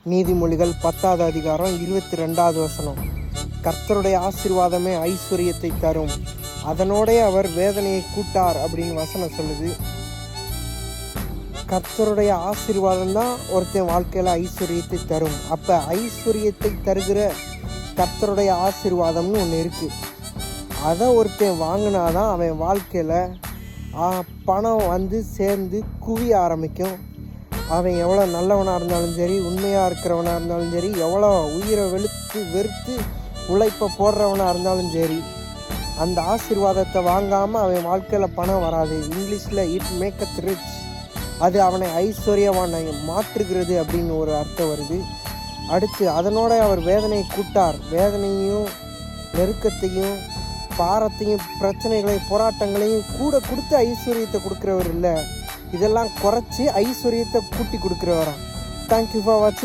நீதிமொழிகள் 10வது அதிகாரம் 22வது வசனம். கர்த்தருடைய ஆசீர்வாதமே ஐஸ்வர்யத்தை தரும், அதனோட அவர் வேதனையை கூட்டார் அப்படின்னு வசனம் சொல்லுது. கர்த்தருடைய ஆசீர்வாதம் தான் ஒருத்தன் வாழ்க்கையில் ஐஸ்வர்யத்தை தரும். அப்போ ஐஸ்வர்யத்தை தருகிற கர்த்தருடைய ஆசீர்வாதம்னு ஒன்று இருக்குது. அதை ஒருத்தன் வாங்கினாதான் அவன் வாழ்க்கையில் பணம் சேர்ந்து குவிய ஆரம்பிக்கும். அவன் எவ்வளோ நல்லவனாக இருந்தாலும் சரி, உண்மையாக இருக்கிறவனாக இருந்தாலும் சரி, எவ்வளோ உயிரை வெறுத்து உழைப்பை போடுறவனாக இருந்தாலும் சரி, அந்த ஆசீர்வாதத்தை வாங்காமல் அவன் வாழ்க்கையில் பணம் வராது. இங்கிலீஷில் இட் மேக்கத் ரிச், அது அவனை ஐஸ்வர்யவானை மாற்றுகிறது அப்படின்னு ஒரு அர்த்தம் வருது. அடுத்து அதனோட அவர் வேதனையை கூட்டார். வேதனையும் நெருக்கத்தையும் பாரத்தையும் பிரச்சனைகளையும் போராட்டங்களையும் கூட கொடுத்து ஐஸ்வர்யத்தை கொடுக்குறவர் இல்லை, இதெல்லாம் குறைச்சி ஐஸ்வர்யத்தை கூட்டி கொடுக்குறவராம். தேங்க்யூ ஃபார் வாட்சிங்.